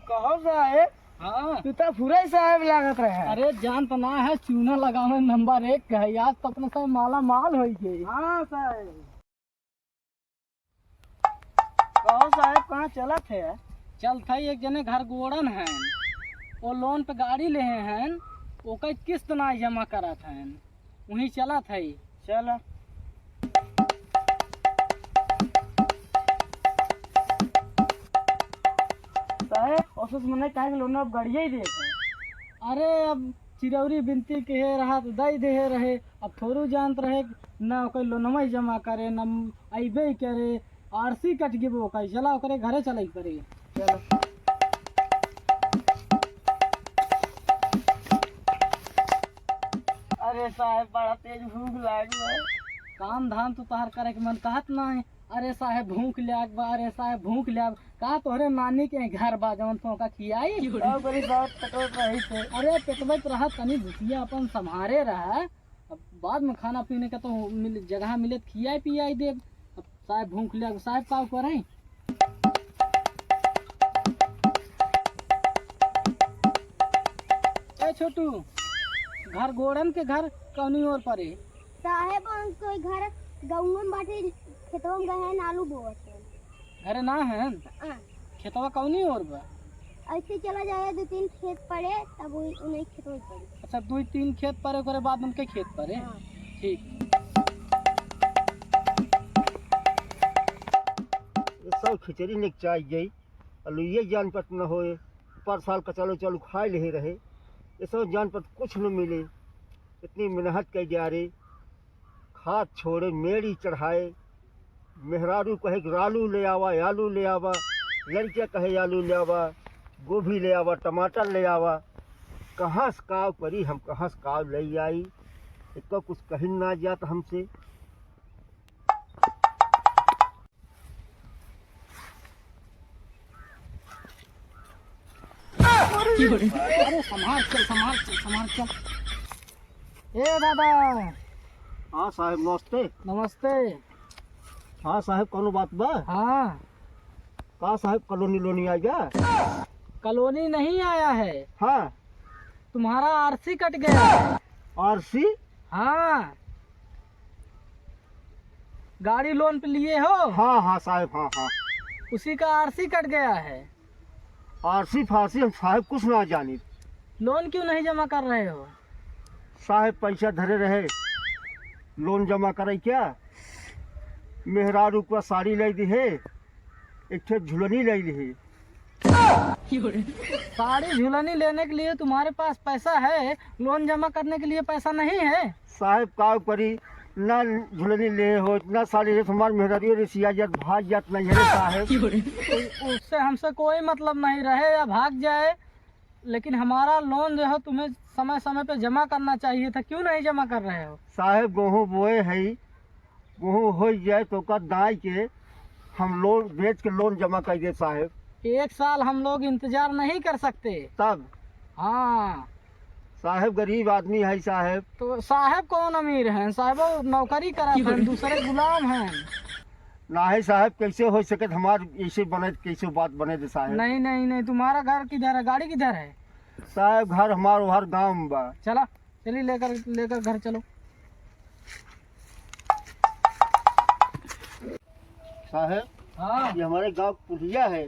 कहो साहेब। हाँ तू तो पूरा ही साहेब लागत रहे। अरे जान तो ना है, चूना लगावे नंबर 1 का है। आज तो अपने साथ माला माल हो गई। हाँ साहेब। कहो साहेब कहाँ चला थे? चल था एक जने घर गोड़न है, वो लोन पे गाड़ी ले हैं, ओकर किस्त ना जमा करत हैं, वहीं चला था। चला। साहेब ऑफिस में नहीं कहा कि लोन अब गाड़िया ही दे। अरे अब चिरौरी बिनती कहे रहा तो दई दे रहे, अब थोड़ू जानत रहे ना कोई लोनमा ही जमा करे ना अबे करे, आरसी कट गे वो कही चला ओकरे घरे चल करे। चलो। अरे साहेब बड़ा तेज भूख लागल है। काम धाम तो तोहर करे के मन कहत ना है। अरे साहेब भूख लाग बा, अरे साहेब भूख लाग का तोहरे नानी के घर बा जवन तो का खियाई। और बड़ी बात कटोट रही थे। अरे पेटवत रहा तनी भूखिया अपन संभारे रहा, अब बाद में खाना पीने का तो जगह मिले खियाई पियाई दे। अब साहेब भूख लाग साहेब का करे। ए छोटू, घर गोड़न के घर कौनी ओर परे? साहेब कोई घर गाँव में बाटे, खेतों में गए हैं आलू बोत हैं। घरे ना है खेतवा कौनी ओर बा? ऐसे चला जाए 2-3 खेत पड़े तब उन्हें खेतों में पड़े। अच्छा 2-3 खेत परे ओकरे बाद उनके खेत परे। हाँ। ठीक। ये सब खिचड़ी ने चाय गई अलुए जान पत न होए, पर साल का चलो चलो खाए ले रहे, ये सब जान पत कुछ न मिले। इतनी मेहनत कर जा रहे, खाद छोड़े मेड़ी चढ़ाए, मेहरारू कहे कि आलू ले आवा आलू ले आवा, लड़कियाँ कहे आलू ले आवा, गोभी ले आवा, टमाटर ले आवा। कहाँ से काव परी, हम कहाँ से काव ले आई, इसका कुछ कहीं ना जात हमसे। अरे संभाल चल संभाल चल संभाल चल। ए दादा। हाँ साहब नमस्ते। नमस्ते। हाँ साहब कौनो बात बा? हाँ का साहब कॉलोनी लोनी आ गया? कॉलोनी नहीं आया है, हाँ तुम्हारा आरसी कट गया है। आरसी? हाँ गाड़ी लोन पे लिए हो? हाँ हाँ साहब हाँ हाँ। उसी का आरसी कट गया है। आरसी फारसी हम साहब कुछ ना जानी। लोन क्यों नहीं जमा कर रहे हो? साहब पैसा धरे रहे, लोन जमा करे क्या? मेहरारू का साड़ी ले दी है, एक ठे झुलनी ले ली है। साड़ी झुलनी लेने के लिए तुम्हारे पास पैसा है, लोन जमा करने के लिए पैसा नहीं है। साहब का करी ना झुलनी ले हो ना साड़ी ले, तुम्हारे मेहरारू रिसिया जात भाग जात नहीं है साहब। उससे हमसे कोई मतलब नहीं रहे या भाग जाए, लेकिन हमारा लोन जो है तुम्हें समय समय पे जमा करना चाहिए था, क्यों नहीं जमा कर रहे हो? साहब गेहूँ बोए है, गेहूँ हो जाए तो का दाई के हम लोन बेच के लोन जमा कर दे साहब। 1 साल हम लोग इंतजार नहीं कर सकते। तब हाँ साहब गरीब आदमी है साहब। तो साहब कौन अमीर हैं? साहब वो नौकरी करा हैं, दूसरे गुलाम हैं। ना है साहब, कैसे हो सके हमार ऐसे बने, कैसे बात बने दे साहब। नहीं नहीं नहीं, तुम्हारा घर किधर है, गाड़ी किधर है? साहब घर हमार हर गांव में बा। चला चलिए लेकर लेकर घर चलो। साहब हाँ ये हमारे गांव पुलिया है।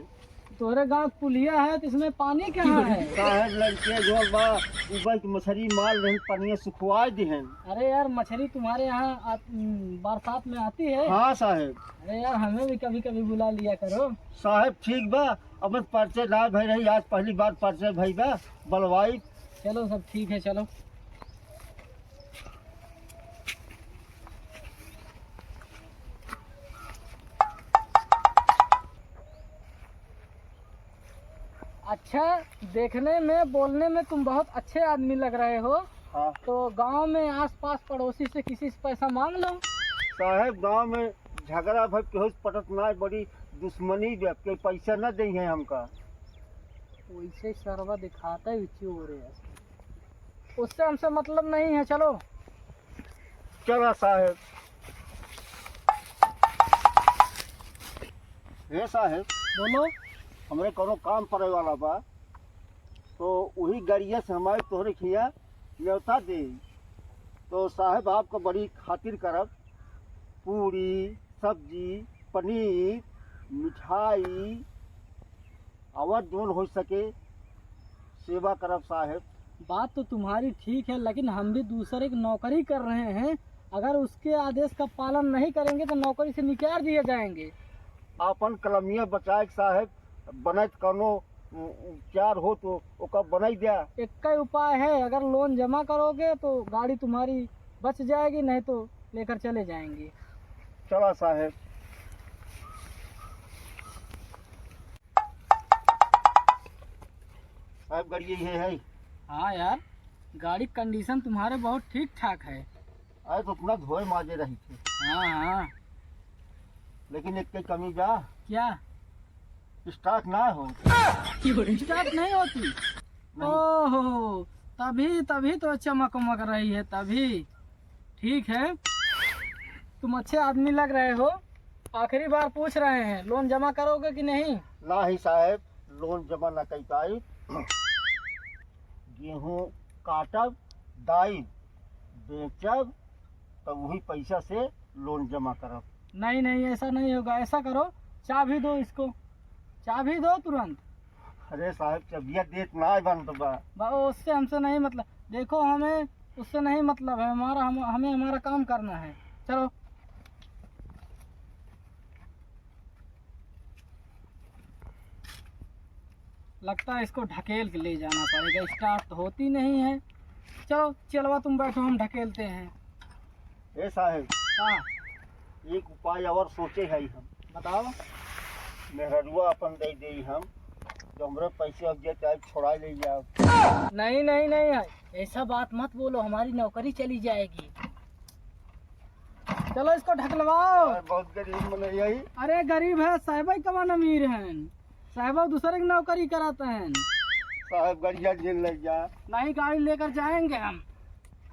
तुम्हारे गाँव पुलिया है तो इसमें पानी कहाँ है? साहब लड़के जो बा ऊपर की मछली मार रहे, पानी सुखवा दी है। अरे यार मछली तुम्हारे यहाँ बरसात में आती है? हाँ साहब। अरे यार हमें भी कभी कभी बुला लिया करो। साहब ठीक बा, अब पर्चे ना भई रही, आज पहली बार पर्चे भई बा बलवाई। चलो सब ठीक है चलो। अच्छा देखने में बोलने में तुम बहुत अच्छे आदमी लग रहे हो, हाँ तो गांव में आसपास पड़ोसी से किसी से पैसा मांग लो। साहब गांव में झगड़ा भर के पटत ना, बड़ी दुश्मनी के पैसा न दे है हमका। वैसे सरवा दिखाता है चोर है, उससे हमसे मतलब नहीं है। चलो चला साहब। हे साहब बोलो। हमरे कोनो काम पड़े वाला बा तो वही गाड़िया से हमारे तोहरे खिया न्योता दे। तो साहब आपका बड़ी खातिर करब, पूरी सब्जी पनीर मिठाई और जोन हो सके सेवा करब साहब। बात तो तुम्हारी ठीक है, लेकिन हम भी दूसरे की नौकरी कर रहे हैं। अगर उसके आदेश का पालन नहीं करेंगे तो नौकरी से निकाल दिए जाएंगे। अपन कलमिया बचाए के साहब, बनत कोनो उपचार हो तो ओका बनाई दिया। एक ही उपाय है, अगर लोन जमा करोगे तो गाड़ी तुम्हारी बच जाएगी, नहीं तो लेकर चले जाएंगे। चला साहब। साहब गाड़ी ये है। हाँ यार, गाड़ी कंडीशन तुम्हारे बहुत ठीक ठाक है। आज तो अपना धोए माजे रही थे, हाँ हाँ। लेकिन एक की कमी बा, क्या? स्टार्ट ना हो। स्टार्ट नहीं होती? नहीं। ओहो, तभी तभी तो चमक उमक रही है तभी। ठीक है, तुम अच्छे आदमी लग रहे हो। आखिरी बार पूछ रहे हैं, लोन जमा करोगे कि नहीं? ना ही साहब, लोन जमा ना कर पाई। गेहूँ काटब, दाई बेचब, तो वही पैसा से लोन जमा करब। नहीं नहीं, ऐसा नहीं होगा। ऐसा करो, चाबी दो इसको, चाबी दो तुरंत। अरे साहब चबिया देत ना बंद बा। उससे हमसे नहीं मतलब, देखो हमें उससे नहीं मतलब है, हमें हमारा काम करना है। चलो। लगता है इसको ढकेल के ले जाना पड़ेगा, स्टार्ट तो होती नहीं है। चलो चलवा, तुम बैठो, हम ढकेलते हैं। ए साहब, हाँ एक उपाय और सोचे है हम। बताओ। मेहरुआ अपन दे दे हम, जो हमरे पैसे अब जे चाहे छोड़ा ले जाओ। नहीं नहीं नहीं है, ऐसा बात मत बोलो, हमारी नौकरी चली जाएगी। चलो इसको ढकलवाओ। बहुत गरीब मन यही। अरे गरीब है साहब, कमान अमीर हैं साहब, दूसरे की नौकरी कराते हैं। साहब गाड़िया जेल लग जा। नहीं, गाड़ी लेकर जाएंगे हम।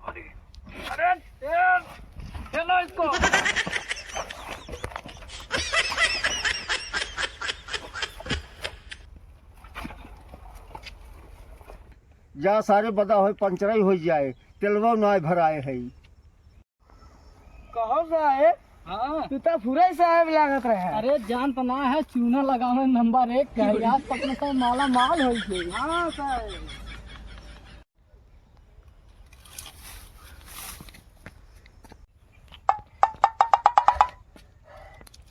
अरे चलो इसको। जा सारे बदा हो पंचराई हो जाए, तेलवा ना भराए है। कहो साहेब, हाँ, तू तो पूरा ही साहेब लागत रहे। अरे जान पना है, चूना लगावे नंबर 1 का है। आज तक में माला माल हो गई। हाँ साहेब।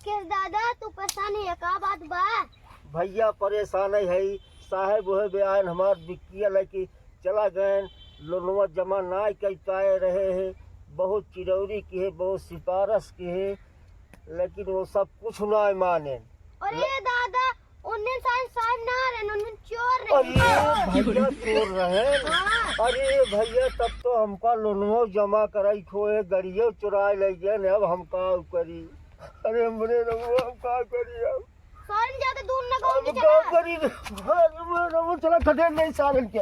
किस दादा तू परेशान है, का बात बा? भैया परेशान है साहब, वह बयान हमार बिकिया लगी चला गए, लोनवा जमा ना कर पाए रहे हैं। बहुत चिरौरी की है, बहुत सिफारिश की है, लेकिन वो सब कुछ ना माने। अरे दादा, उन्हें साहब ना रहे, उन्हें चोर अरे रहे। भैया चोर रहे। हाँ। अरे भैया तब तो हमका लोनवा जमा कराई खोए, गड़िया चुरा ले गए, अब हम का करी। अरे हमरे रहुआ हम का करी, अब सारन ज्यादा दूर न अब गाँव का करी। चला खदेड़ नहीं सारन के।